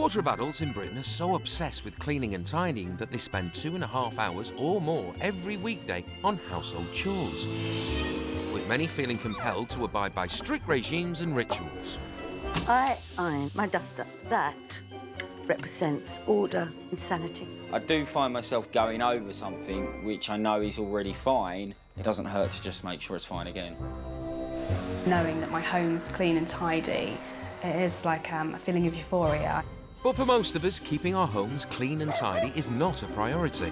quarter of adults in Britain are so obsessed with cleaning and tidying that they spend 2.5 hours or more every weekday on household chores, with many feeling compelled to abide by strict regimes and rituals. I iron my duster. That represents order and sanity. I do find myself going over something which I know is already fine. It doesn't hurt to just make sure it's fine again. Knowing that my home's clean and tidy, it is like a feeling of euphoria. But for most of us, keeping our homes clean and tidy is not a priority.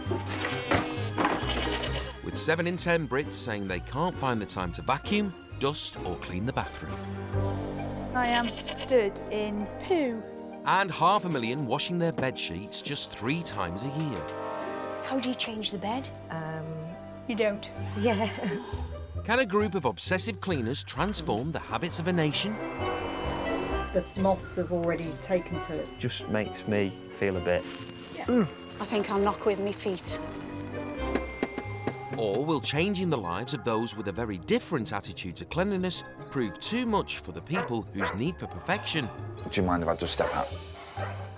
With 7 in 10 Brits saying they can't find the time to vacuum, dust or clean the bathroom. I am stood in poo. And 500,000 washing their bed sheets just 3 times a year. How do you change the bed? You don't. Yeah. Can a group of obsessive cleaners transform the habits of a nation? The moths have already taken to it. Just makes me feel a bit... I think I'll knock with my feet. Or will changing the lives of those with a very different attitude to cleanliness prove too much for the people whose need for perfection Do you mind if I just step out?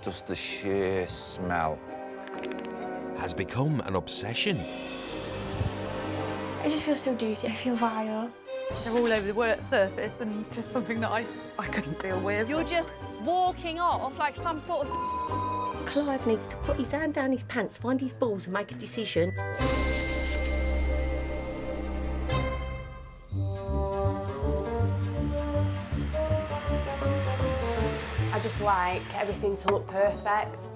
Just the sheer smell. has become an obsession? I just feel so dirty, I feel vile. They're all over the work surface and it's just something that I couldn't deal with. You're just walking off like some sort of... Clive needs to put his hand down his pants, find his balls and make a decision. I just like everything to look perfect,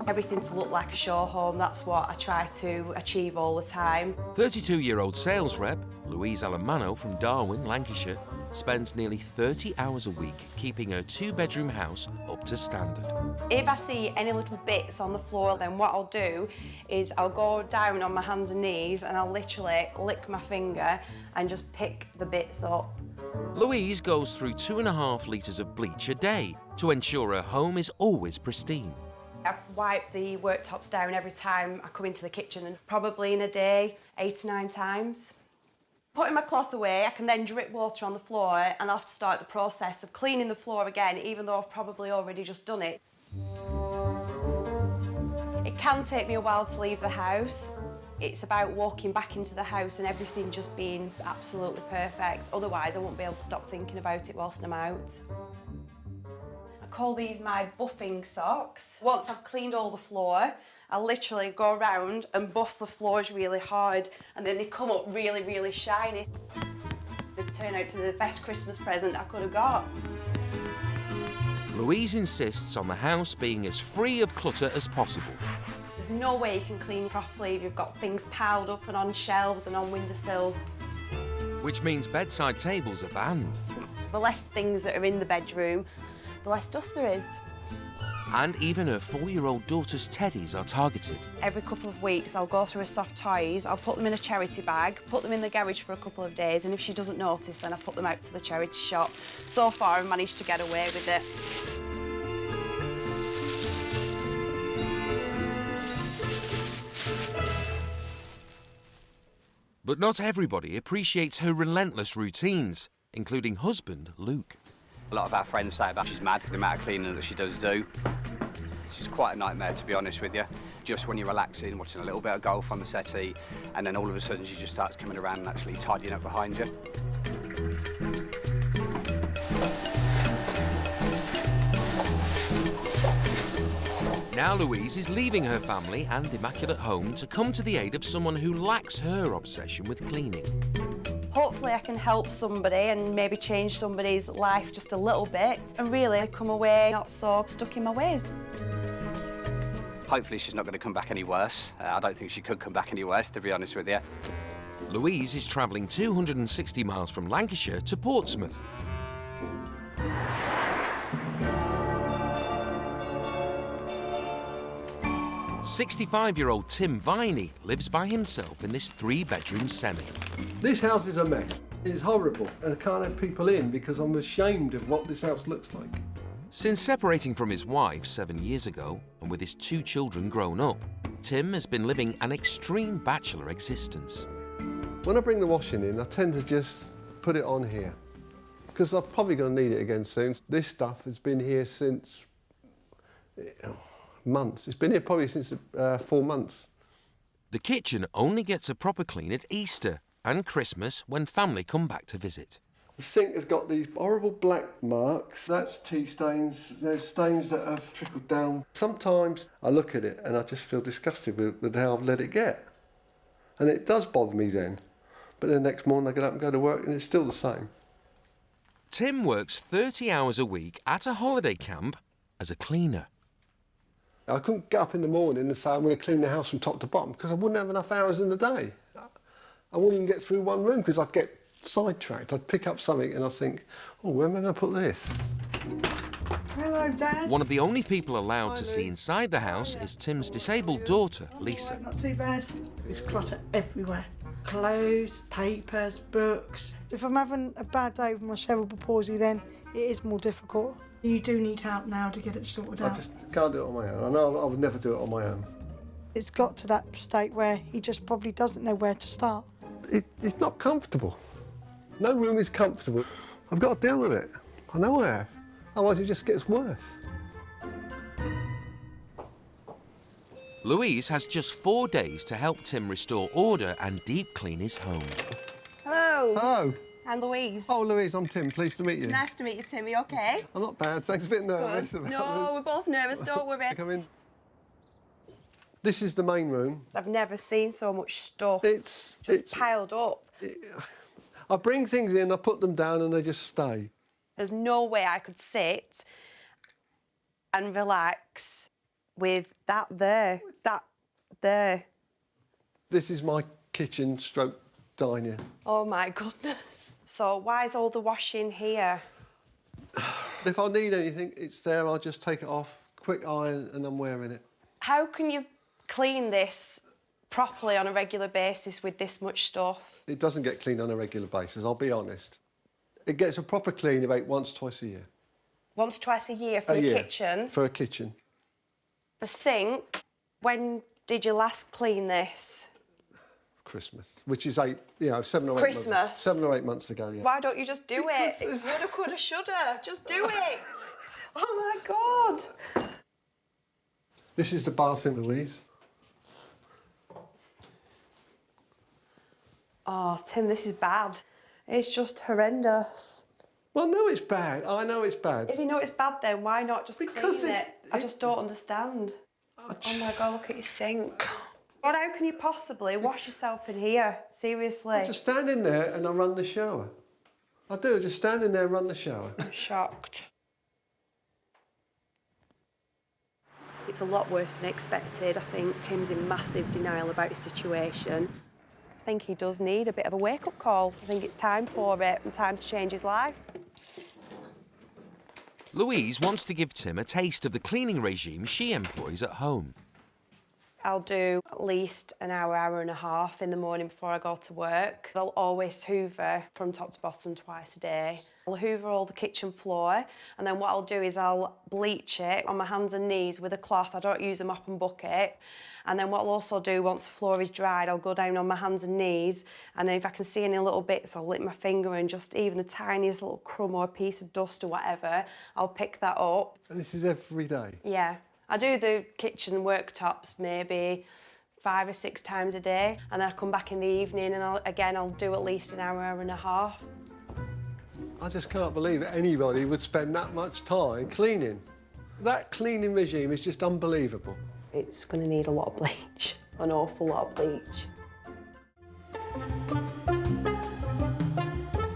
everything to look like a show home. That's what I try to achieve all the time. 32-year-old sales rep Louise Alamano from Darwin, Lancashire, spends nearly 30 hours a week keeping her 2-bedroom house up to standard. If I see any little bits on the floor, then what I'll do is I'll go down on my hands and knees and I'll literally lick my finger and just pick the bits up. Louise goes through 2.5 litres of bleach a day to ensure her home is always pristine. I wipe the worktops down every time I come into the kitchen, and probably in a day, 8 to 9 times. Putting my cloth away, I can then drip water on the floor and I'll have to start the process of cleaning the floor again, even though I've probably already just done it. It can take me a while to leave the house. It's about walking back into the house and everything just being absolutely perfect. Otherwise, I won't be able to stop thinking about it whilst I'm out. I call these my buffing socks. Once I've cleaned all the floor, I literally go around and buff the floors really hard, and then they come up really, really shiny. They turn out to be the best Christmas present I could have got. Louise insists on the house being as free of clutter as possible. There's no way you can clean properly if you've got things piled up and on shelves and on windowsills. Which means bedside tables are banned. The less things that are in the bedroom, the less dust there is. And even her 4-year-old daughter's teddies are targeted. Every couple of weeks, I'll go through her soft toys, I'll put them in a charity bag, put them in the garage for a couple of days, and if she doesn't notice, then I put them out to the charity shop. So far, I've managed to get away with it. But not everybody appreciates her relentless routines, including husband Luke. A lot of our friends say about she's mad, the amount of cleaning that she does do. She's quite a nightmare, to be honest with you. Just when you're relaxing, watching a little bit of golf on the settee, and then all of a sudden she just starts coming around and actually tidying up behind you. Now Louise is leaving her family and immaculate home to come to the aid of someone who lacks her obsession with cleaning. Hopefully I can help somebody and maybe change somebody's life just a little bit and really come away not so stuck in my ways. Hopefully she's not going to come back any worse. I don't think she could come back any worse, to be honest with you. Louise is travelling 260 miles from Lancashire to Portsmouth. "65-year-old Tim Viney lives by himself in this 3-bedroom semi. This house is a mess. It's horrible, and I can't have people in because I'm ashamed of what this house looks like. Since separating from his wife 7 years ago, and with his 2 children grown up, Tim has been living an extreme bachelor existence. When I bring the washing in, I tend to just put it on here, because I'm probably going to need it again soon. This stuff has been here since Months. It's been here probably since 4 months. The kitchen only gets a proper clean at Easter and Christmas when family come back to visit. The sink has got these horrible black marks. That's tea stains. There's stains that have trickled down. Sometimes I look at it and I just feel disgusted with how I've let it get. And it does bother me then. But then the next morning I get up and go to work and it's still the same. Tim works 30 hours a week at a holiday camp as a cleaner. I couldn't get up in the morning and say I'm going to clean the house from top to bottom because I wouldn't have enough hours in the day. I wouldn't even get through one room because I'd get sidetracked. I'd pick up something and I'd think, oh, where am I going to put this? Hello, Dad. One of the only people allowed to see inside the house is Tim's disabled daughter, Lisa. Not too bad. There's clutter everywhere. Clothes, papers, books. If I'm having a bad day with my cerebral palsy, then it is more difficult. You do need help now to get it sorted out. I just can't do it on my own. I know I would never do it on my own. It's got to that state where he just probably doesn't know where to start. It's not comfortable. No room is comfortable. I've got to deal with it. I know I have. Otherwise it just gets worse. Louise has just 4 days to help Tim restore order and deep clean his home. Hello. Hello. I'm Louise. Oh, Louise, I'm Tim. Pleased to meet you. Nice to meet you, Tim. Are you okay? I'm not bad. Thanks. A bit nervous. Good. No, we're both nervous. Don't worry. Come in. This is the main room. I've never seen so much stuff It's piled up. I bring things in, I put them down, and they just stay. There's no way I could sit and relax with that there. This is my kitchen stroke diner. Oh my goodness. So why is all the washing here? If I need anything, it's there. I'll just take it off, quick iron, and I'm wearing it. How can you clean this properly on a regular basis with this much stuff? It doesn't get cleaned on a regular basis, I'll be honest. It gets a proper clean about once, twice a year. Once, twice a year for the kitchen? For a kitchen. The sink, when did you last clean this? Christmas, which is 7 or 8 Christmas? months. 7 or 8 months ago, yeah. Why don't you just do it? It's woulda, coulda, shoulda. Just do it. Oh my God. This is the bathroom, Louise. Oh, Tim, this is bad. It's just horrendous. Well, no, it's bad. I know it's bad. If you know it's bad, then why not just clean it? I just don't understand. Oh my God, look at your sink. But how can you possibly wash yourself in here? Seriously. I just stand in there and I run the shower. I do, just stand in there and run the shower. I'm shocked. It's a lot worse than expected. I think Tim's in massive denial about his situation. I think he does need a bit of a wake-up call. I think it's time for it and time to change his life. Louise wants to give Tim a taste of the cleaning regime she employs at home. I'll do at least an hour, hour and a half in the morning before I go to work. I'll always hoover from top to bottom twice a day. I'll hoover all the kitchen floor, and then what I'll do is I'll bleach it on my hands and knees with a cloth. I don't use a mop and bucket. And then what I'll also do, once the floor is dried, I'll go down on my hands and knees, and then if I can see any little bits, I'll lick my finger and just even the tiniest little crumb or a piece of dust or whatever, I'll pick that up. And this is every day? Yeah. I do the kitchen worktops maybe 5 or 6 times a day, and then I come back in the evening and I'll do at least an hour, hour and a half. I just can't believe anybody would spend that much time cleaning. That cleaning regime is just unbelievable. It's going to need a lot of bleach, an awful lot of bleach.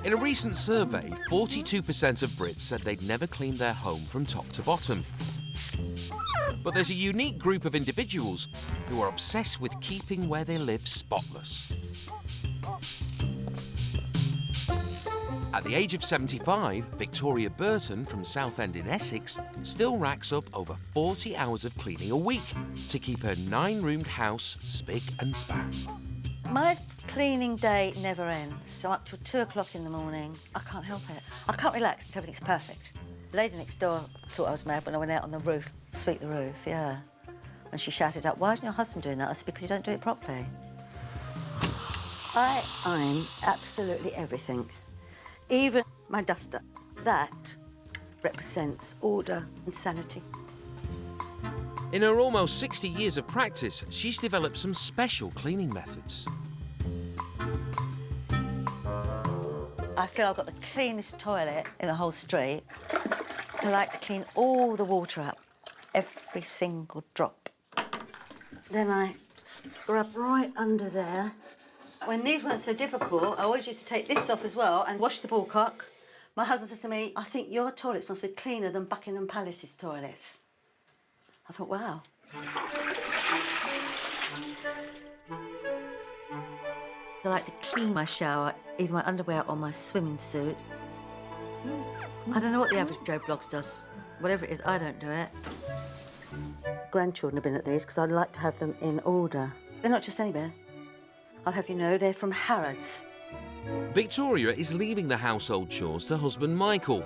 In a recent survey, 42% of Brits said they'd never cleaned their home from top to bottom. But there's a unique group of individuals who are obsessed with keeping where they live spotless. At the age of 75, Victoria Burton from Southend in Essex still racks up over 40 hours of cleaning a week to keep her 9-roomed house spick and span. My cleaning day never ends, so up till 2 o'clock in the morning, I can't help it. I can't relax until everything's perfect. The lady next door thought I was mad when I went out on the roof, sweep the roof, yeah. And she shouted up, "Why isn't your husband doing that?" I said, "Because you don't do it properly." I iron absolutely everything. Even my duster. That represents order and sanity. In her almost 60 years of practice, she's developed some special cleaning methods. I feel I've got the cleanest toilet in the whole street. I like to clean all the water up, every single drop. Then I scrub right under there. When these weren't so difficult, I always used to take this off as well and wash the ballcock. My husband says to me, I think your toilets must be cleaner than Buckingham Palace's toilets. I thought, wow. I like to clean my shower, either my underwear or my swimming suit. I don't know what the average Joe Bloggs does. Whatever it is, I don't do it. Grandchildren have been at these because I'd like to have them in order. They're not just anywhere. I'll have you know, they're from Harrods. Victoria is leaving the household chores to husband Michael,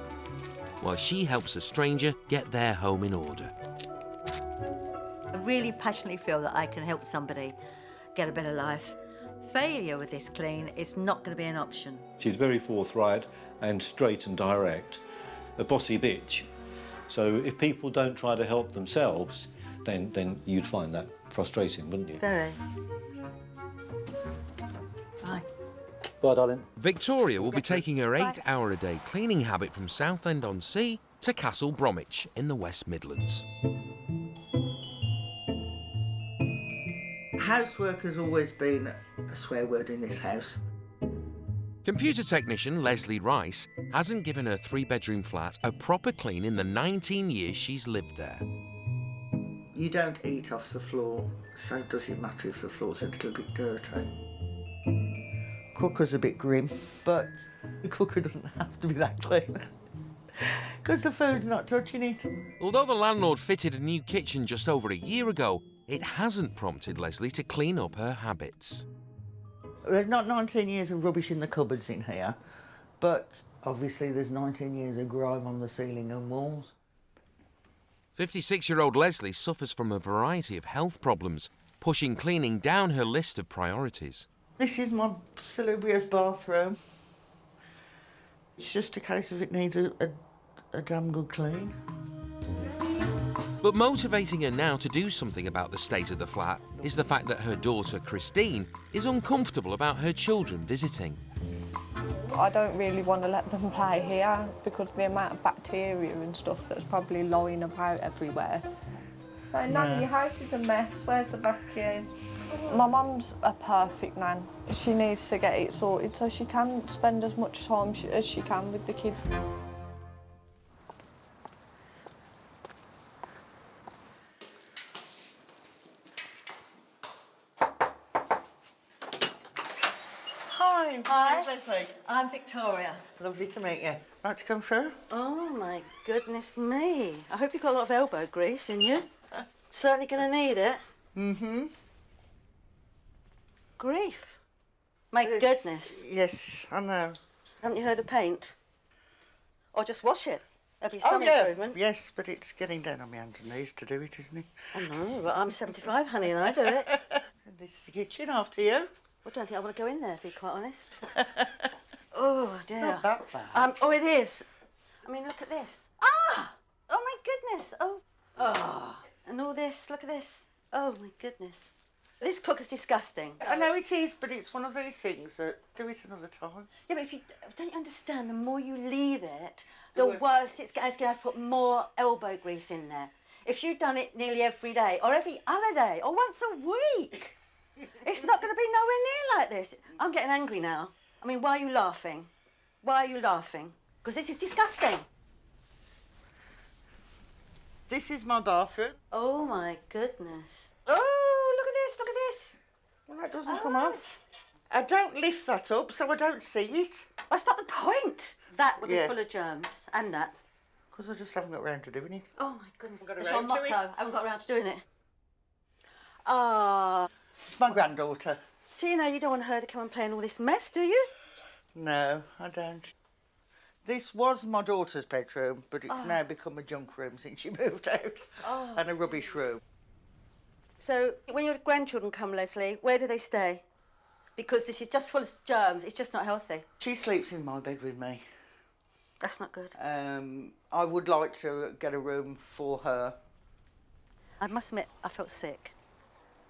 while she helps a stranger get their home in order. I really passionately feel that I can help somebody get a better life. Failure with this clean is not going to be an option. She's very forthright and straight and direct, a bossy bitch. So if people don't try to help themselves, then you'd find that frustrating, wouldn't you? Very. Bye. Bye, darling. Victoria will be taking her 8-hour-a-day cleaning habit from Southend-on-Sea to Castle Bromwich in the West Midlands. Housework has always been a swear word in this house. Computer technician Leslie Rice hasn't given her 3-bedroom flat a proper clean in the 19 years she's lived there. You don't eat off the floor, so does it matter if the floor's a little bit dirty? Cooker's a bit grim, but the cooker doesn't have to be that clean, because the food's not touching it. Although the landlord fitted a new kitchen just over a year ago, it hasn't prompted Leslie to clean up her habits. There's not 19 years of rubbish in the cupboards in here, but obviously there's 19 years of grime on the ceiling and walls. 56-year-old Leslie suffers from a variety of health problems, pushing cleaning down her list of priorities. This is my salubrious bathroom. It's just a case of it needs a damn good clean. But motivating her now to do something about the state of the flat is the fact that her daughter, Christine, is uncomfortable about her children visiting. I don't really want to let them play here because of the amount of bacteria and stuff that's probably lying about everywhere. So, Nan, your house is a mess. Where's the vacuum? My mum's a perfect nan. She needs to get it sorted so she can spend as much time as she can with the kids. Hi. Hi. Leslie. I'm Victoria. Lovely to meet you. Like to come through? Oh, my goodness me. I hope you've got a lot of elbow grease in you. Certainly going to need it. Mm-hmm. Grief. My goodness. Yes, I know. Haven't you heard of paint? Or just wash it. There'll be some improvement. Yes, but it's getting down on my hands and knees to do it, isn't it? I know, but I'm 75, honey, and I do it. And this is the kitchen after you. I don't think I want to go in there, to be quite honest. Oh, dear. Not that bad. Oh, it is. I mean, look at this. Ah! Oh, my goodness. Oh. Oh. And all this, look at this. Oh, my goodness. This cooker's disgusting. I know it is, but it's one of these things that do it another time. Yeah, but if you don't you understand, the more you leave it, the worse it's going to have to put more elbow grease in there. If you've done it nearly every day, or every other day, or once a week, it's not going to be nowhere near like this. I'm getting angry now. I mean, why are you laughing? Why are you laughing? Because this is disgusting. This is my bathroom. Oh, my goodness. Oh, look at this, look at this. Well, that doesn't come off. I don't lift that up, so I don't see it. That's not the point. That would be full of germs, and that. Because I just haven't got around to doing it. Oh, my goodness. Got It's around your motto. to it. I haven't got around to doing it. Ah. It's my granddaughter. See, now you don't want her to come and play in all this mess, do you? No, I don't. This was my daughter's bedroom, but it's now become a junk room since she moved out. And a rubbish room. So, when your grandchildren come, Leslie, where do they stay? Because this is just full of germs. It's just not healthy. She sleeps in my bed with me. That's not good. I would like to get a room for her. I must admit, I felt sick.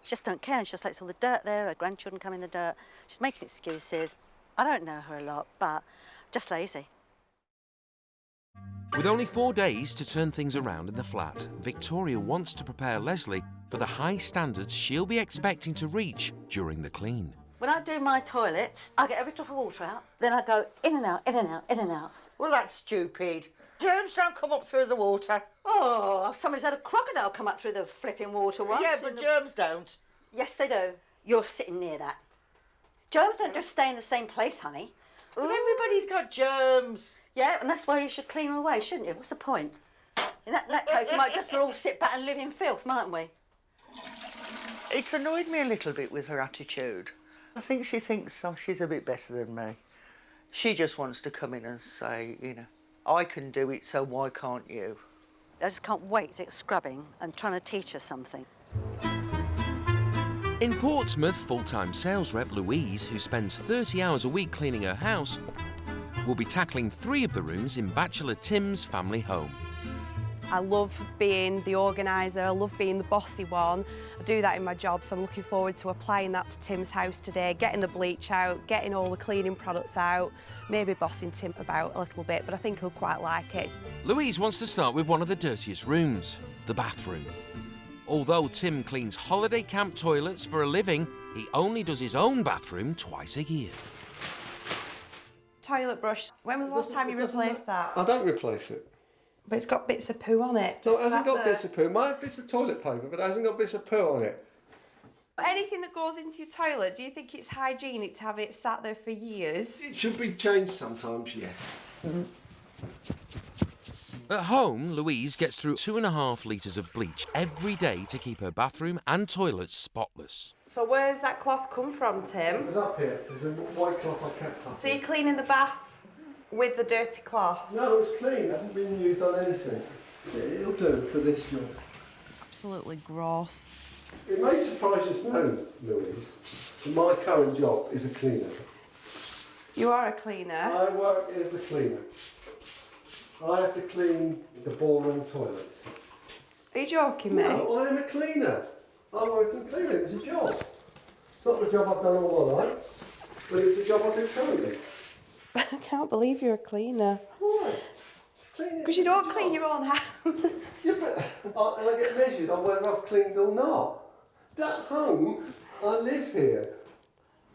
She just don't care. She just lets all the dirt there. Her grandchildren come in the dirt. She's making excuses. I don't know her a lot, but just lazy. With only 4 days to turn things around in the flat, Victoria wants to prepare Leslie for the high standards she'll be expecting to reach during the clean. When I do my toilets, I get every drop of water out, then I go in and out, in and out, in and out. Well, that's stupid. Germs don't come up through the water. Oh, somebody's had a crocodile come up through the flipping water once. Yeah, but germs don't. Yes, they do. You're sitting near that. Germs don't just stay in the same place, honey. But everybody's got germs. Yeah, and that's why you should clean them away, shouldn't you? What's the point? In that case, we might just all sit back and live in filth, mightn't we? It's annoyed me a little bit with her attitude. I think she thinks she's a bit better than me. She just wants to come in and say, you know, I can do it, so why can't you? I just can't wait to get scrubbing and trying to teach her something. In Portsmouth, full-time sales rep Louise, who spends 30 hours a week cleaning her house, will be tackling 3 of the rooms in Bachelor Tim's family home. I love being the organiser, I love being the bossy one. I do that in my job, so I'm looking forward to applying that to Tim's house today, getting the bleach out, getting all the cleaning products out, maybe bossing Tim about a little bit, but I think he'll quite like it. Louise wants to start with one of the dirtiest rooms, the bathroom. Although Tim cleans holiday camp toilets for a living, he only does his own bathroom twice a year. Toilet brush, when was the last time you replaced that? I don't replace it. But it's got bits of poo on it. No, it hasn't got bits of poo. It might have bits of toilet paper, but it hasn't got bits of poo on it. Anything that goes into your toilet, do you think it's hygienic to have it sat there for years? It should be changed sometimes, yeah. At home, Louise gets through 2.5 litres of bleach every day to keep her bathroom and toilets spotless. So where's that cloth come from, Tim? It's up here. There's a white cloth I kept up. So you're cleaning the bath with the dirty cloth? No, it's clean. It hasn't been used on anything. It'll do for this job. Absolutely gross. It may surprise you to know, Louise, that my current job is a cleaner. You are a cleaner? I work as a cleaner. I have to clean the ballroom toilets. Are you joking me? No, I am a cleaner. I work in cleaning. It's a job. It's not the job I've done all my life, but it's the job I do currently. I can't believe you're a cleaner. Why? Because you don't clean your own house. Yeah, but I get measured on whether I've cleaned or not. At home, I live here.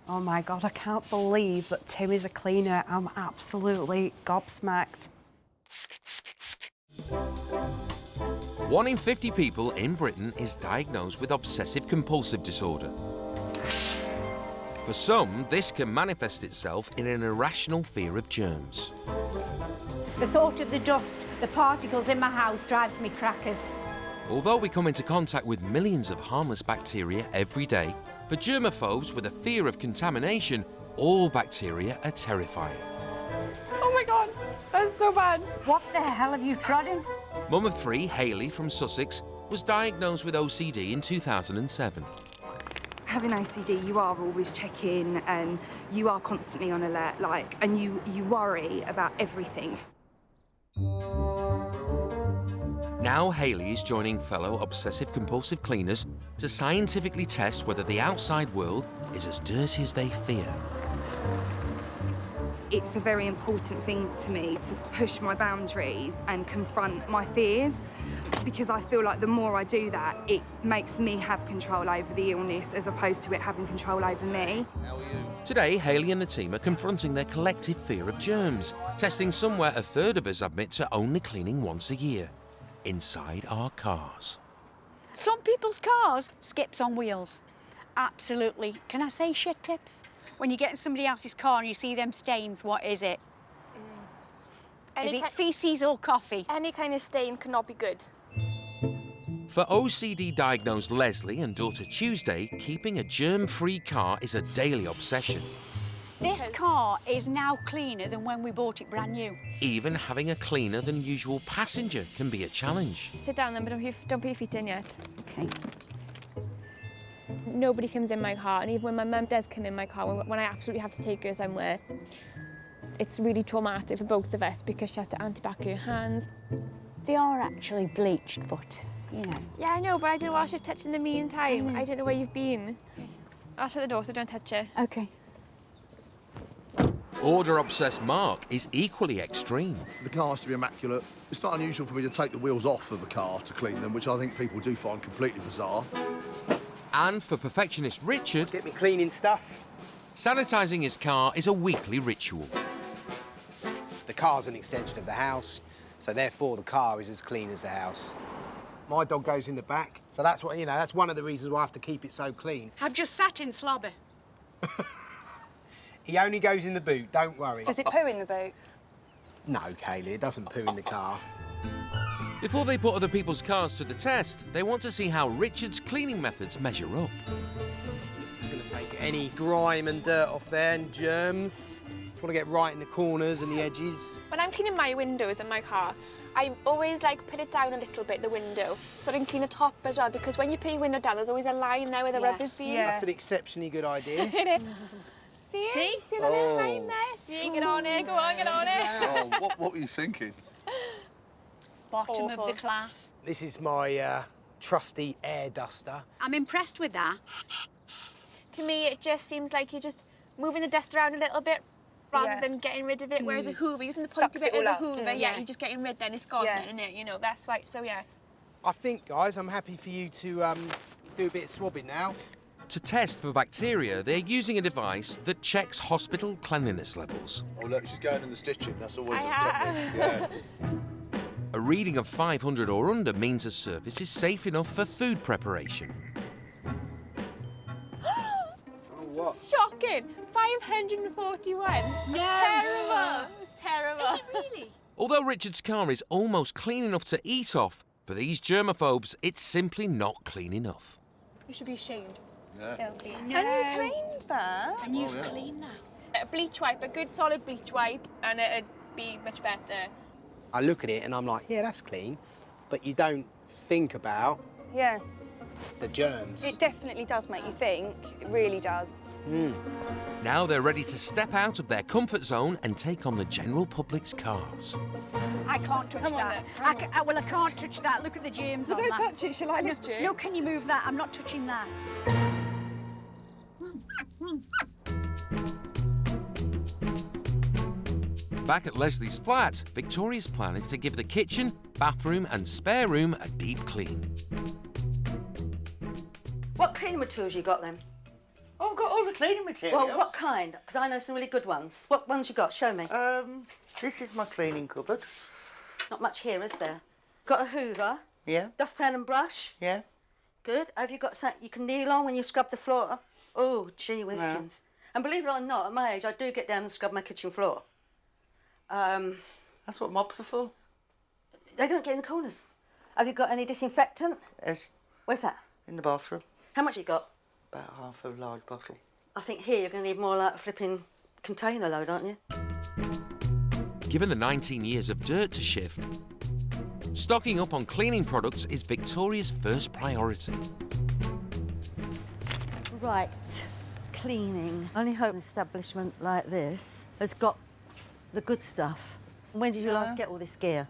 Oh my God, I can't believe that Tim is a cleaner. I'm absolutely gobsmacked. 1 in 50 people in Britain is diagnosed with obsessive compulsive disorder. For some, this can manifest itself in an irrational fear of germs. The thought of the dust, the particles in my house drives me crackers. Although we come into contact with millions of harmless bacteria every day, for germaphobes with a fear of contamination, all bacteria are terrifying. Oh my God, that's so bad. What the hell have you trodden? Mum of 3, Hayley from Sussex, was diagnosed with OCD in 2007. Having OCD, you are always checking and you are constantly on alert, and you worry about everything. Now Hayley is joining fellow obsessive compulsive cleaners to scientifically test whether the outside world is as dirty as they fear. It's a very important thing to me to push my boundaries and confront my fears, because I feel like the more I do that, it makes me have control over the illness as opposed to it having control over me. Today, Hayley and the team are confronting their collective fear of germs, testing somewhere 1/3 of us admit to only cleaning once a year, inside our cars. Some people's cars skips on wheels. Absolutely. Can I say shit tips? When you get in somebody else's car and you see them stains, what is it? Is it feces or coffee? Any kind of stain cannot be good. For OCD-diagnosed Leslie and daughter Tuesday, keeping a germ-free car is a daily obsession. This car is now cleaner than when we bought it brand new. Even having a cleaner than usual passenger can be a challenge. Sit down then, but don't put your feet in yet. Okay. Nobody comes in my car, and even when my mum does come in my car, when I absolutely have to take her somewhere, it's really traumatic for both of us because she has to antibac her hands. They are actually bleached, but you know. Yeah, I know, but I don't know what else you've touched in the meantime. I don't know where you've been. I'll shut the door, so don't touch it. OK. Order-obsessed Mark is equally extreme. The car has to be immaculate. It's not unusual for me to take the wheels off of a car to clean them, which I think people do find completely bizarre. And for perfectionist Richard... Get me cleaning stuff. Sanitising his car is a weekly ritual. The car's an extension of the house, so therefore the car is as clean as the house. My dog goes in the back, so that's what, you know, that's one of the reasons why I have to keep it so clean. I've just sat in slobber. He only goes in the boot, don't worry. Does it poo in the boot? No, Kaylee, it doesn't poo in the car. Before they put other people's cars to the test, they want to see how Richard's cleaning methods measure up. Just going to take any grime and dirt off there and germs. Just want to get right in the corners and the edges. When I'm cleaning my windows in my car, I always like put it down a little bit, the window, so I can clean the top as well, because when you put your window down, there's always a line there where the rubber's been. Yeah. That's an exceptionally good idea. See? See the little line there? See, get on it, go on, get on it. Oh, what were you thinking? Bottom of the class. This is my trusty air duster. I'm impressed with that. To me, it just seems like you're just moving the dust around a little bit rather than getting rid of it, whereas a hoover, using the point of it with a hoover, you're just getting rid, then it's gone then, isn't it? You know, that's right, so yeah. I think, guys, I'm happy for you to do a bit of swabbing now. To test for bacteria, they're using a device that checks hospital cleanliness levels. Oh, look, she's going in the stitching. That's always a technique. Yeah. A reading of 500 or under means a surface is safe enough for food preparation. What? Shocking! 541. No. Terrible. It's terrible. Is it really? Although Richard's car is almost clean enough to eat off, for these germaphobes, it's simply not clean enough. You should be ashamed. Yeah. Filthy. No. And you cleaned that? And you've cleaned that. A bleach wipe, a good solid bleach wipe, and it'd be much better. I look at it and I'm like, yeah, that's clean, but you don't think about the germs. It definitely does make you think. It really does. Now they're ready to step out of their comfort zone and take on the general public's cars. I can't touch that. I can't touch that. Look at the germs on Don't that. touch it. Shall I lift it? No, can you move that? I'm not touching that. Back at Leslie's flat, Victoria's plan is to give the kitchen, bathroom and spare room a deep clean. What cleaning materials you got then? Oh, I've got all the cleaning materials. Well, what kind? Because I know some really good ones. What ones you got? Show me. This is my cleaning cupboard. Not much here, is there? Got a hoover? Yeah. Dustpan and brush? Yeah. Good. Have you got something you can kneel on when you scrub the floor? Oh, gee whiskins. And believe it or not, at my age, I do get down and scrub my kitchen floor. That's what mops are for. They don't get in the corners. Have you got any disinfectant? Yes. Where's that? In the bathroom. How much you got? About half a large bottle. I think here you're going to need more like a flipping container load, aren't you? Given the 19 years of dirt to shift, stocking up on cleaning products is Victoria's first priority. Right, cleaning. I only hope an establishment like this has got the good stuff. When did you last get all this gear?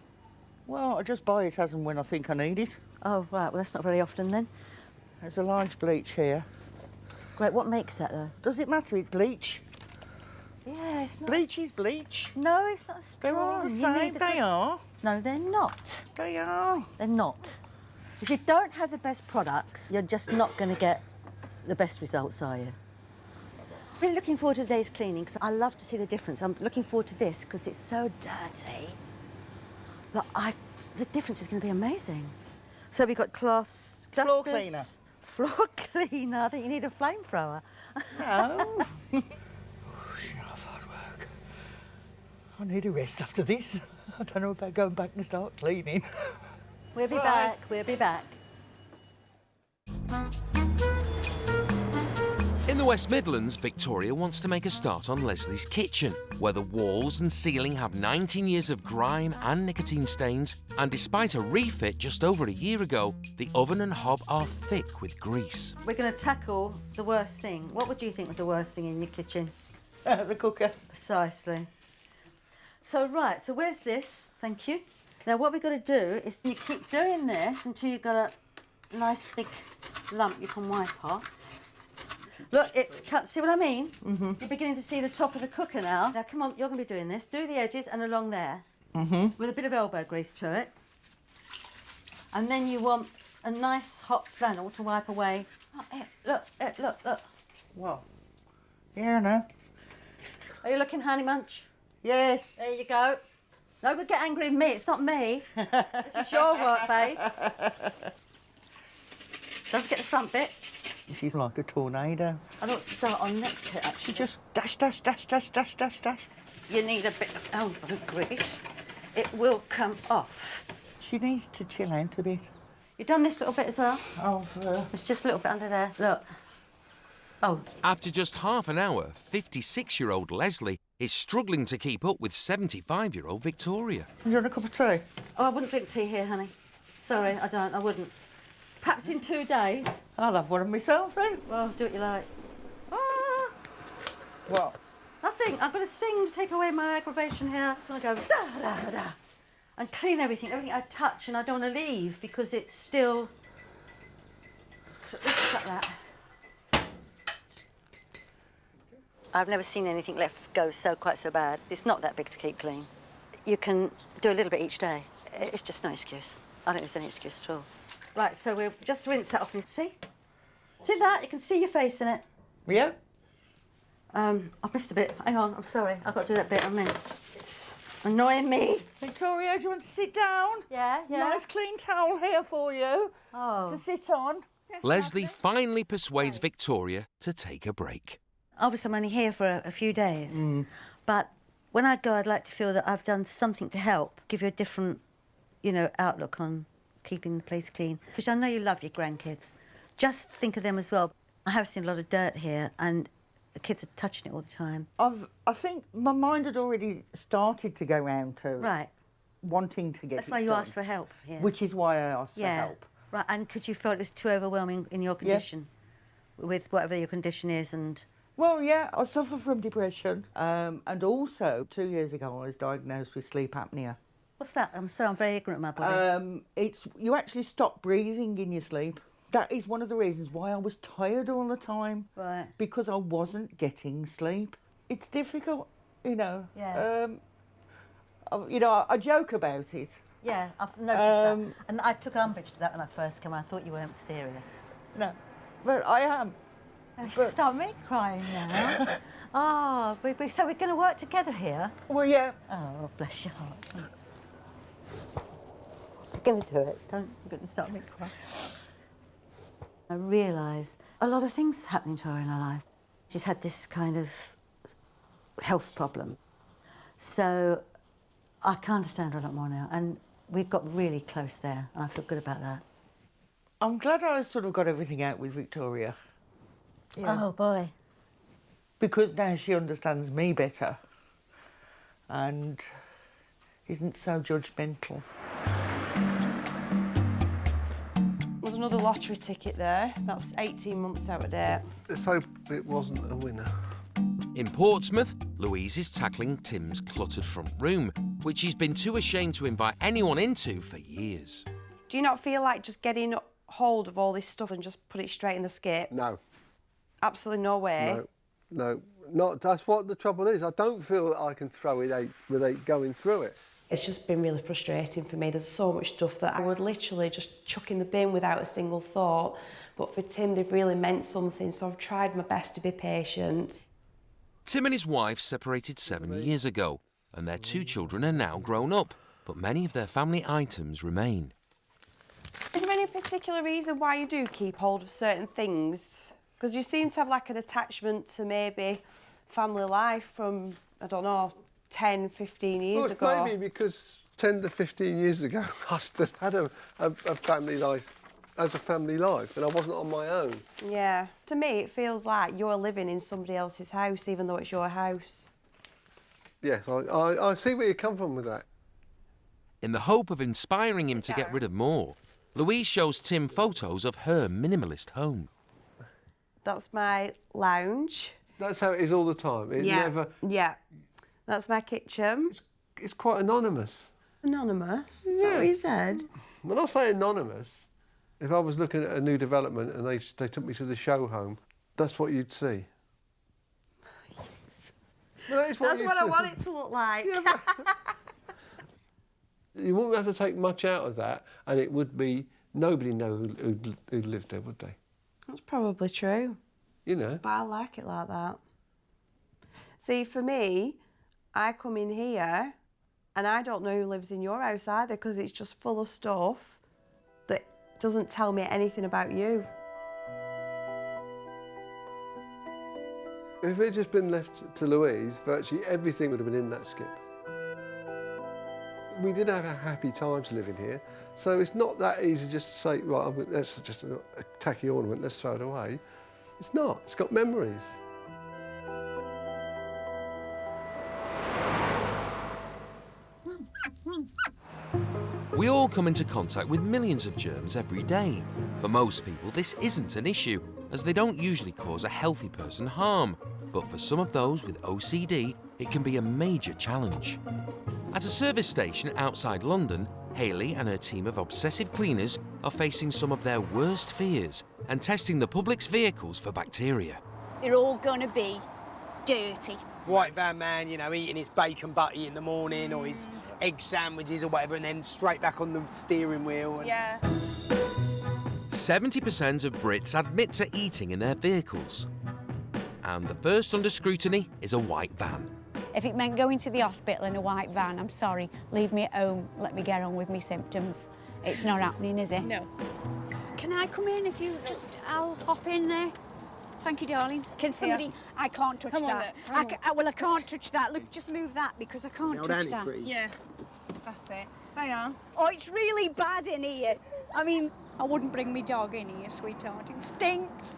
Well, I just buy it as and when I think I need it. Oh, right, well, that's not very often then. There's a large bleach here. Great, what makes that, though? Does it matter with bleach? Yeah, it's not... Bleach is bleach. No, it's not strong. They're all the same, they are. No, they're not. They are. They're not. If you don't have the best products, you're just not going to get the best results, are you? Really looking forward to today's cleaning, because I love to see the difference. I'm looking forward to this, because it's so dirty. But the difference is going to be amazing. So we've got cloths, dusters... Floor cleaner. Floor cleaner. I think you need a flamethrower. No. Hard work. I need a rest after this. I don't know about going back and start cleaning. We'll be back. We'll be back. In the West Midlands, Victoria wants to make a start on Leslie's kitchen, where the walls and ceiling have 19 years of grime and nicotine stains, and despite a refit just over a year ago, the oven and hob are thick with grease. We're going to tackle the worst thing. What would you think was the worst thing in your kitchen? The cooker. Precisely. So, right, so where's this? Thank you. Now what we've got to do is you keep doing this until you've got a nice big lump you can wipe off. Look, it's cut, see what I mean? Mm-hmm. You're beginning to see the top of the cooker now. Now come on, you're going to be doing this. Do the edges and along there. Mm-hmm. With a bit of elbow grease to it. And then you want a nice hot flannel to wipe away. Oh, look. What? Yeah, I know. Are you looking, Honey Munch? Yes. There you go. No, but get angry with me. It's not me. This is your work, babe. Don't forget the front bit. She's like a tornado. I ought to start on next to it, actually. She just dash, dash, dash, dash, dash, dash, dash. You need a bit of elbow grease. It will come off. She needs to chill out a bit. You've done this little bit as well? Oh, It's just a little bit under there. Look. Oh. After just half an hour, 56-year-old Leslie is struggling to keep up with 75-year-old Victoria. You want a cup of tea? Oh, I wouldn't drink tea here, honey. Sorry, I wouldn't. Perhaps in 2 days. I'll have one of myself then. Well, do what you like. Ah! What? Nothing. I've got a thing to take away my aggravation here. I just want to go da-da-da and clean everything I touch, and I don't want to leave because it's still... Just like that. I've never seen anything left go quite so bad. It's not that big to keep clean. You can do a little bit each day. It's just no excuse. I don't think there's any excuse at all. Right, so we'll just rinse that off. See? See that? You can see your face in it. Yeah? I've missed a bit. Hang on, I'm sorry. I've got to do that bit I missed. It's annoying me. Victoria, do you want to sit down? Yeah. Nice clean towel here for you to sit on. Leslie finally persuades Victoria to take a break. Obviously, I'm only here for a few days. But when I go, I'd like to feel that I've done something to help, give you a different, outlook on keeping the place clean. Because I know you love your grandkids. Just think of them as well. I have seen a lot of dirt here, and the kids are touching it all the time. I think my mind had already started to go round to wanting to get That's it why you done, asked for help here. Which is why I asked for help. Right, and because you felt it was too overwhelming in your condition, with whatever your condition is, and... Well, yeah, I suffer from depression, and also 2 years ago I was diagnosed with sleep apnea. What's that? I'm sorry, I'm very ignorant of my body. You actually stop breathing in your sleep. That is one of the reasons why I was tired all the time. Right. Because I wasn't getting sleep. It's difficult, Yeah. I joke about it. Yeah, I've noticed that. And I took umbrage to that when I first came. I thought you weren't serious. No, but I am. Stop me crying now. So we're going to work together here? Well, yeah. Oh, bless your heart. You're going to do it. You're going to stop me crying. I realise a lot of things happening to her in her life. She's had this kind of health problem. So I can understand her a lot more now. And we've got really close there, and I feel good about that. I'm glad I sort of got everything out with Victoria. Yeah. Oh, boy. Because now she understands me better and isn't so judgmental. There's another lottery ticket there. That's 18 months out of date. Let's hope it wasn't a winner. In Portsmouth, Louise is tackling Tim's cluttered front room, which he's been too ashamed to invite anyone into for years. Do you not feel like just getting hold of all this stuff and just put it straight in the skip? No. Absolutely no way? No. That's what the trouble is. I don't feel that I can throw it out without going through it. It's just been really frustrating for me. There's so much stuff that I would literally just chuck in the bin without a single thought. But for Tim, they've really meant something, so I've tried my best to be patient. Tim and his wife separated 7 years ago, and their 2 children are now grown up, but many of their family items remain. Is there any particular reason why you do keep hold of certain things? Because you seem to have like an attachment to maybe family life from, I don't know, 10, 15 years ago. Maybe because 10 to 15 years ago I still had a family life as a family life, and I wasn't on my own. Yeah. To me, it feels like you're living in somebody else's house, even though it's your house. Yes, I see where you come from with that. In the hope of inspiring him to get rid of more, Louise shows Tim photos of her minimalist home. That's my lounge. That's how it is all the time. It never... Yeah. That's my kitchen. It's quite anonymous. Anonymous? Is that what you said? When I say anonymous, if I was looking at a new development and they took me to the show home, that's what you'd see. Yes. Well, that is what That's you'd what I see. want it to look like. You wouldn't have to take much out of that, and it would be nobody know who lived there, would they? That's probably true. You know. But I like it like that. See, for me, I come in here and I don't know who lives in your house either because it's just full of stuff that doesn't tell me anything about you. If it had just been left to Louise, virtually everything would have been in that skip. We did have a happy times living here, so it's not that easy just to say, right, that's just a tacky ornament, let's throw it away. It's not, it's got memories. We all come into contact with millions of germs every day. For most people, this isn't an issue, as they don't usually cause a healthy person harm. But for some of those with OCD, it can be a major challenge. At a service station outside London, Hayley and her team of obsessive cleaners are facing some of their worst fears and testing the public's vehicles for bacteria. They're all gonna be dirty. White van man, you know, eating his bacon butty in the morning or his egg sandwiches or whatever, and then straight back on the steering wheel. And... Yeah. 70% of Brits admit to eating in their vehicles. And the first under scrutiny is a white van. If it meant going to the hospital in a white van, I'm sorry, leave me at home, let me get on with my symptoms. It's not happening, is it? No. Can I come in if you just, I'll hop in there. Thank you, darling. Can somebody, I can't touch Come on, that. look, come Well, I can't touch that. Look, just move that because I can't touch that. Yeah, that's it. They are. Oh, it's really bad in here. I mean, I wouldn't bring my dog in here, sweetheart. It stinks.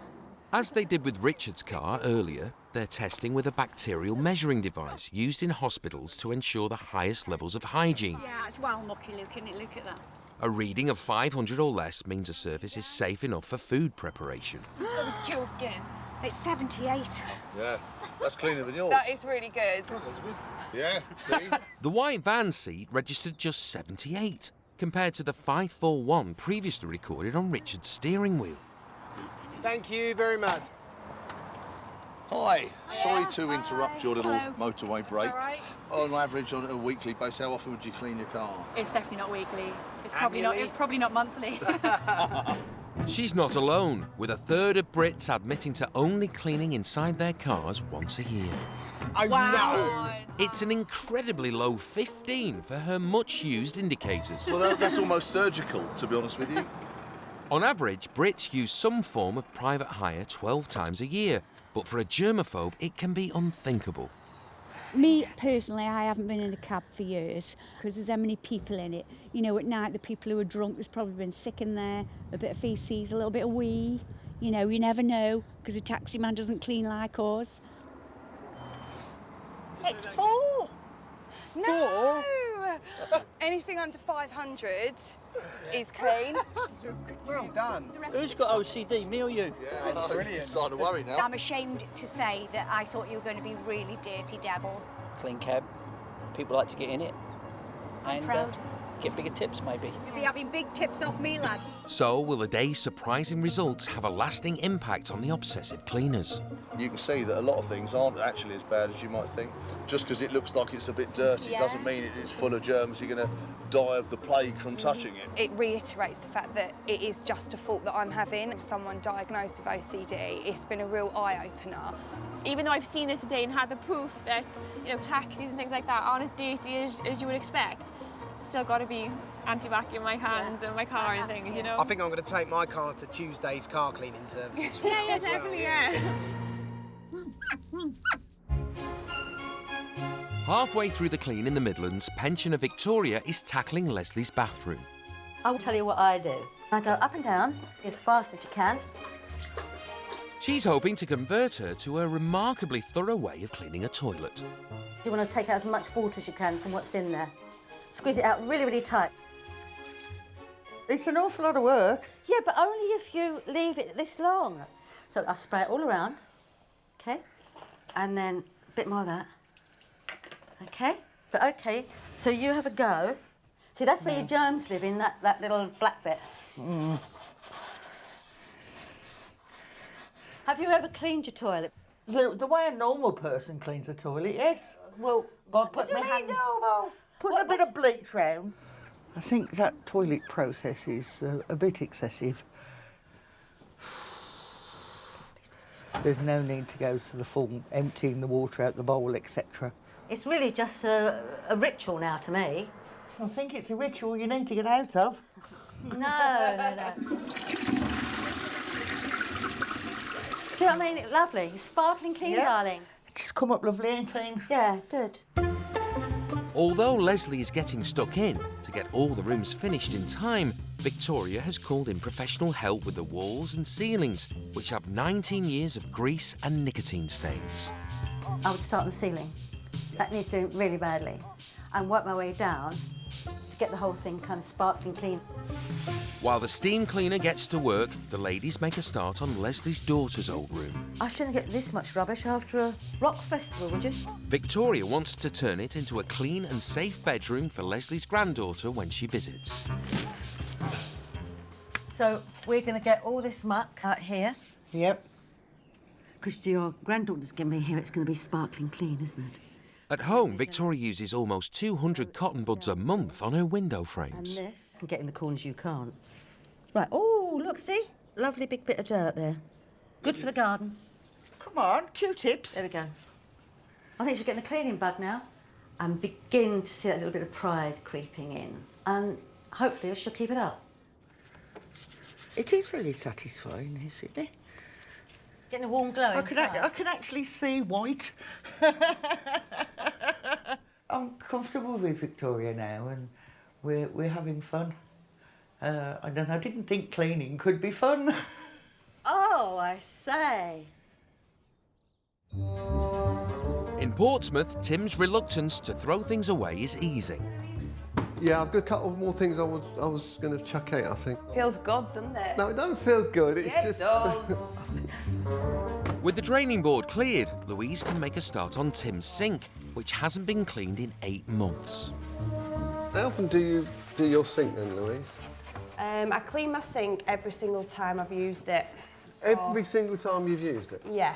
As they did with Richard's car earlier, they're testing with a bacterial measuring device used in hospitals to ensure the highest levels of hygiene. Yeah, it's well mucky, look, isn't it? Look at that. A reading of 500 or less means a surface is safe enough for food preparation. Oh, joking. It's 78. Yeah, that's cleaner than yours. That is really good. Yeah, see? The white van seat registered just 78, compared to the 541 previously recorded on Richard's steering wheel. Thank you very much. Hi, sorry to interrupt your little motorway break. all right. On average, on a weekly basis, how often would you clean your car? It's definitely not weekly. It's Annually? probably not monthly. She's not alone, with a third of Brits admitting to only cleaning inside their cars once a year. Oh, no! It's an incredibly low 15 for her much-used indicators. Well, that's almost surgical, to be honest with you. On average, Brits use some form of private hire 12 times a year, but for a germaphobe, it can be unthinkable. Me, personally, I haven't been in a cab for years because there's so many people in it. You know, at night, the people who are drunk, there's probably been sick in there, a bit of faeces, a little bit of wee. You know, you never know because a taxi man doesn't clean like ours. It's 4. No! Anything under 500 is clean. Well done. Who's got OCD, me or you? Yeah, that's brilliant. Starting to worry now. I'm ashamed to say that I thought you were going to be really dirty devils. Clean cab. People like to get in it. I'm and proud. Get bigger tips, maybe. You'll be having big tips off me, lads. So, will the day's surprising results have a lasting impact on the obsessive cleaners? You can see that a lot of things aren't actually as bad as you might think. Just because it looks like it's a bit dirty doesn't mean it is full of germs. You're going to die of the plague from touching it. It reiterates the fact that it is just a fault that I'm having. Someone diagnosed with OCD, it's been a real eye-opener. Even though I've seen this today and had the proof that, you know, taxis and things like that aren't as dirty as you would expect, still got to be anti-bac in my hands and my car and things, you know? I think I'm going to take my car to Tuesday's car cleaning services. Yeah, definitely, yeah. Halfway through the clean in the Midlands, pensioner Victoria is tackling Leslie's bathroom. I will tell you what I do. I go up and down as fast as you can. She's hoping to convert her to a remarkably thorough way of cleaning a toilet. You want to take out as much water as you can from what's in there. Squeeze it out really, really tight. It's an awful lot of work. Yeah, but only if you leave it this long. So I spray it all around, okay? And then a bit more of that, okay? But okay, so you have a go See, that's where your germs live, in that little black bit. Mm. Have you ever cleaned your toilet? The way a normal person cleans a toilet, yes. Well, by putting my hand, putting a bit of bleach round. I think that toilet process is a bit excessive. There's no need to go to the full emptying the water out the bowl, etc. It's really just a ritual now to me. I think it's a ritual you need to get out of. No. See what I mean? Lovely. Sparkling clean, darling. It's come up lovely and clean. Yeah, good. Although Leslie is getting stuck in to get all the rooms finished in time, Victoria has called in professional help with the walls and ceilings, which have 19 years of grease and nicotine stains. I would start on the ceiling. That needs doing really badly. And work my way down to get the whole thing kind of sparkling clean. While the steam cleaner gets to work, the ladies make a start on Leslie's daughter's old room. I shouldn't get this much rubbish after a rock festival, would you? Victoria wants to turn it into a clean and safe bedroom for Leslie's granddaughter when she visits. So we're going to get all this muck out here. Yep. Because your granddaughter's going to be here, it's going to be sparkling clean, isn't it? At home, Victoria uses almost 200 cotton buds a month on her window And frames. this, and get in the corners you can't. Right, oh, look, see? Lovely big bit of dirt there. Good for the garden. Come on, Q-tips. There we go. I think she's getting the cleaning bug now. And begin to see that little bit of pride creeping in. And hopefully she'll keep it up. It is very satisfying, isn't it? Getting a warm glow I inside. can actually see white. I'm comfortable with Victoria now, and we're having fun. And I didn't think cleaning could be fun. Oh, I say. In Portsmouth, Tim's reluctance to throw things away is easing. Yeah, I've got a couple more things I was going to chuck out, I think. Feels good, doesn't it? No, it don't feel good. It's Yeah, just... it does. With the draining board cleared, Louise can make a start on Tim's sink, which hasn't been cleaned in 8 months. How often do you do your sink then, Louise? I clean my sink every single time I've used it. So, Every single time you've used it? yeah.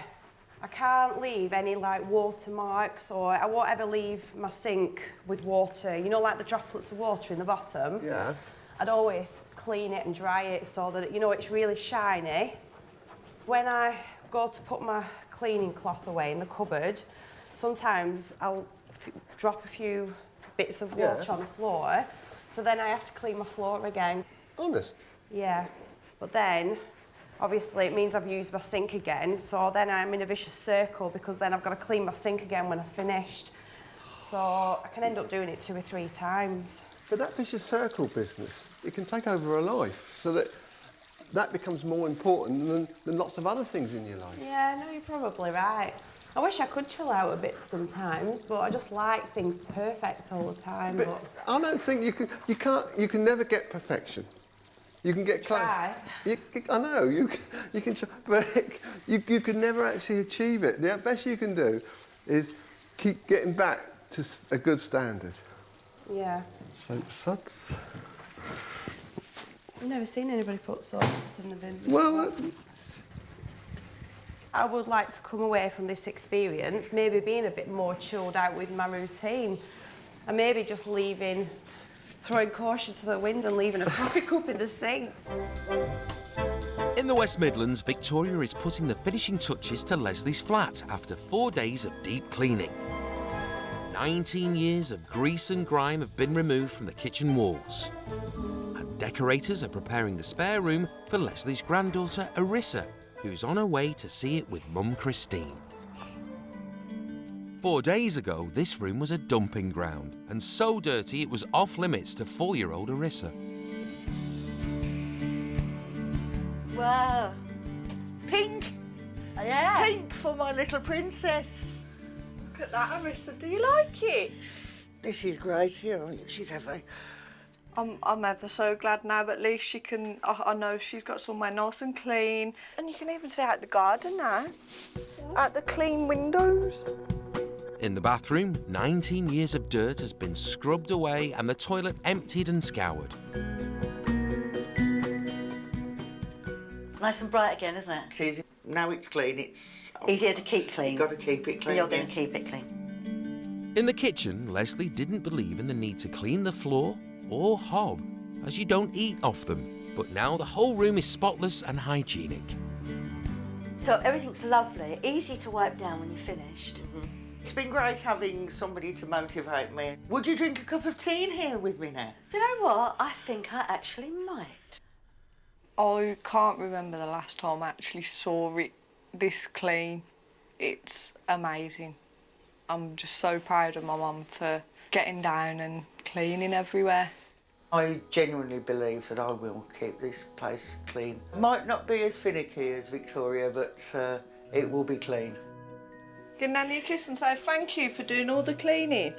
I can't leave any like watermarks, or I won't ever leave my sink with water. You know, like the droplets of water in the bottom? Yeah. I'd always clean it and dry it so that, you know, it's really shiny. When I go to put my cleaning cloth away in the cupboard, sometimes I'll drop a few bits of water on the floor, so then I have to clean my floor again. Honest? Yeah. But then, obviously, it means I've used my sink again, so then I'm in a vicious circle because then I've got to clean my sink again when I've finished. So I can end up doing it 2 or 3 times. But that vicious circle business, it can take over a life, so that becomes more important than lots of other things in your life. Yeah, no, you're probably right. I wish I could chill out a bit sometimes, but I just like things perfect all the time. But I don't think you can never get perfection. You can get close. Try. I know you can try, but you can never actually achieve it. The best you can do is keep getting back to a good standard. Yeah. Soap suds. I've never seen anybody put soap suds in the bin before. Well, I would like to come away from this experience maybe being a bit more chilled out with my routine, and maybe just throwing caution to the wind and leaving a coffee cup in the sink. In the West Midlands, Victoria is putting the finishing touches to Leslie's flat after 4 days of deep cleaning. 19 years of grease and grime have been removed from the kitchen walls. And decorators are preparing the spare room for Leslie's granddaughter, Arissa, who's on her way to see it with Mum Christine. 4 days ago, this room was a dumping ground, and so dirty it was off limits to 4-year-old Arissa. Wow. Pink. Yeah. Pink for my little princess. Look at that, Arissa. Do you like it? This is great. Here, she's heavy. I'm ever so glad now. At least she can. I know she's got somewhere nice and clean, and you can even see out the garden now, out the clean windows. In the bathroom, 19 years of dirt has been scrubbed away and the toilet emptied and scoured. Nice and bright again, isn't it? It's easy. Now it's clean, it's... Easier to keep clean. You've got to keep it clean. You're going to keep it clean. In the kitchen, Leslie didn't believe in the need to clean the floor or hob, as you don't eat off them. But now the whole room is spotless and hygienic. So everything's lovely, easy to wipe down when you're finished. It's been great having somebody to motivate me. Would you drink a cup of tea in here with me now? Do you know what? I think I actually might. I can't remember the last time I actually saw it this clean. It's amazing. I'm just so proud of my mum for getting down and cleaning everywhere. I genuinely believe that I will keep this place clean. Might not be as finicky as Victoria, but it will be clean. Give Nanny a kiss and say thank you for doing all the cleaning.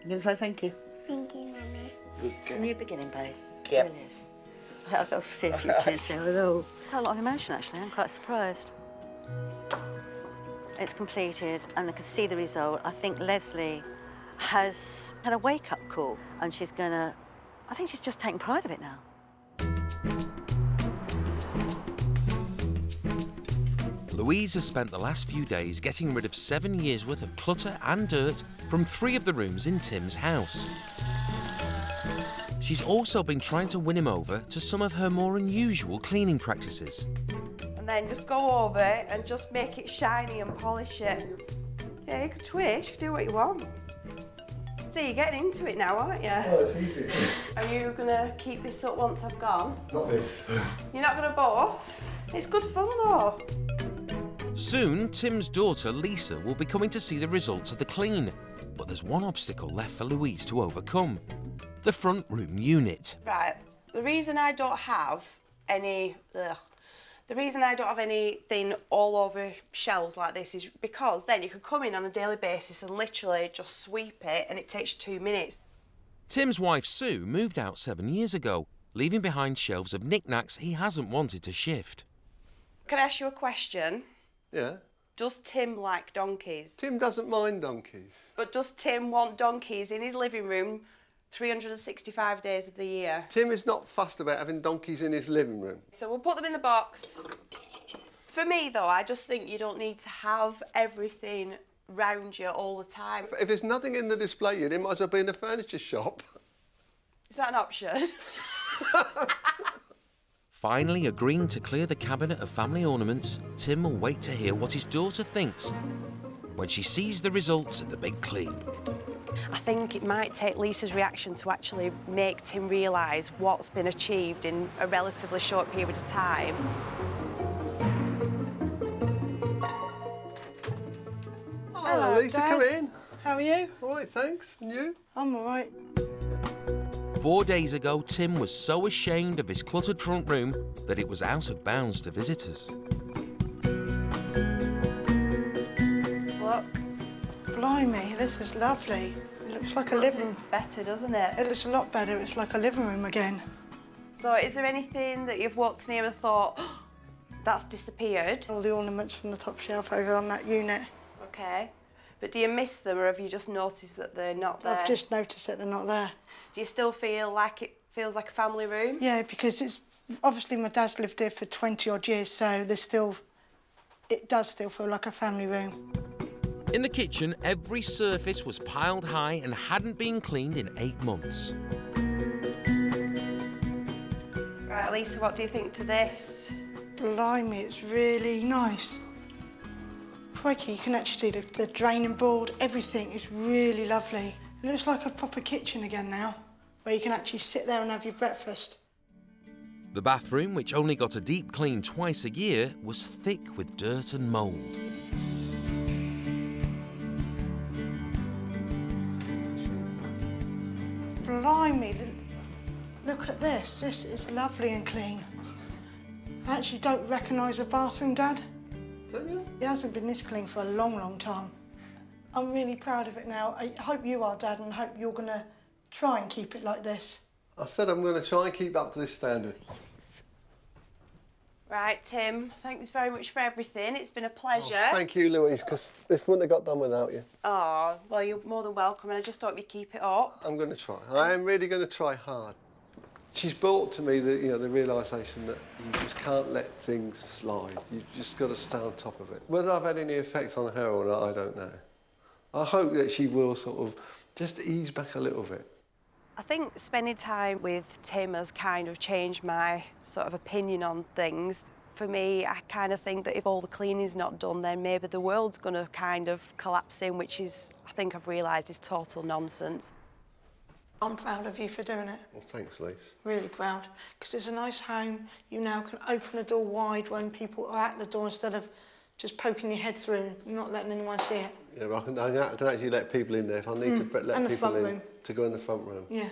You can say thank you. Thank you, Nanny. It's a new beginning, babe. Yep. It really is. I've got to see a few tears there. Hello. Quite a lot of emotion, actually. I'm quite surprised. It's completed, and I can see the result. I think Leslie has had a wake-up call, and she's gonna... I think she's just taking pride of it now. Louise has spent the last few days getting rid of 7 years' worth of clutter and dirt from 3 of the rooms in Tim's house. She's also been trying to win him over to some of her more unusual cleaning practices. And then just go over it and just make it shiny and polish it. Yeah, you can twitch, you can do what you want. See, you're getting into it now, aren't you? Oh, it's easy. Are you gonna keep this up once I've gone? Not this. You're not gonna buff? It's good fun though. Soon, Tim's daughter, Lisa, will be coming to see the results of the clean. But there's one obstacle left for Louise to overcome. The front room unit. Right, the reason I don't have any... The reason I don't have anything all over shelves like this is because then you can come in on a daily basis and literally just sweep it and it takes you 2 minutes. Tim's wife, Sue, moved out 7 years ago, leaving behind shelves of knickknacks he hasn't wanted to shift. Can I ask you a question? Yeah? Does Tim like donkeys? Tim doesn't mind donkeys. But does Tim want donkeys in his living room 365 days of the year? Tim is not fussed about having donkeys in his living room. So we'll put them in the box. For me, though, I just think you don't need to have everything round you all the time. If there's nothing in the display unit, it might as well be in a furniture shop. Is that an option? Finally agreeing to clear the cabinet of family ornaments, Tim will wait to hear what his daughter thinks when she sees the results of the big clean. I think it might take Lisa's reaction to actually make Tim realise what's been achieved in a relatively short period of time. Oh, Hello, Lisa, Dad. come in. How are you? All right, thanks. And you? I'm all right. 4 days ago, Tim was so ashamed of his cluttered front room that it was out of bounds to visitors. Look. Blimey, this is lovely. It looks like a living room. Better, doesn't it? It looks a lot better. It's like a living room again. So is there anything that you've walked near and thought, oh, that's disappeared? All the ornaments from the top shelf over on that unit. OK. But do you miss them or have you just noticed that they're not there? I've just noticed that they're not there. Do you still feel like it feels like a family room? Yeah, because it's... Obviously, my dad's lived here for 20-odd years, so there's still... It does still feel like a family room. In the kitchen, every surface was piled high and hadn't been cleaned in 8 months. Right, Lisa, what do you think to this? Blimey, it's really nice. Crikey, you can actually see the draining board, everything is really lovely. It looks like a proper kitchen again now, where you can actually sit there and have your breakfast. The bathroom, which only got a deep clean twice a year, was thick with dirt and mould. Blimey, look at this. This is lovely and clean. I actually don't recognise the bathroom, Dad. Don't you? It hasn't been this clean for a long, long time. I'm really proud of it now. I hope you are, Dad, and I hope you're going to try and keep it like this. I said I'm going to try and keep up to this standard. Right, Tim, thanks very much for everything. It's been a pleasure. Oh, thank you, Louise, because this wouldn't have got done without you. Oh, well, you're more than welcome, and I just hope you keep it up. I'm going to try. I am really going to try hard. She's brought to me the realisation that you just can't let things slide. You've just got to stay on top of it. Whether I've had any effect on her or not, I don't know. I hope that she will sort of just ease back a little bit. I think spending time with Tim has kind of changed my sort of opinion on things. For me, I kind of think that if all the cleaning's not done, then maybe the world's going to kind of collapse in, which is, I think I've realised, is total nonsense. I'm proud of you for doing it. Well, thanks, Lise. Really proud. Because it's a nice home. You now can open the door wide when people are at the door instead of just poking your head through and not letting anyone see it. Yeah, I can actually let people in there if I need to let people in to go in the front room. Yeah.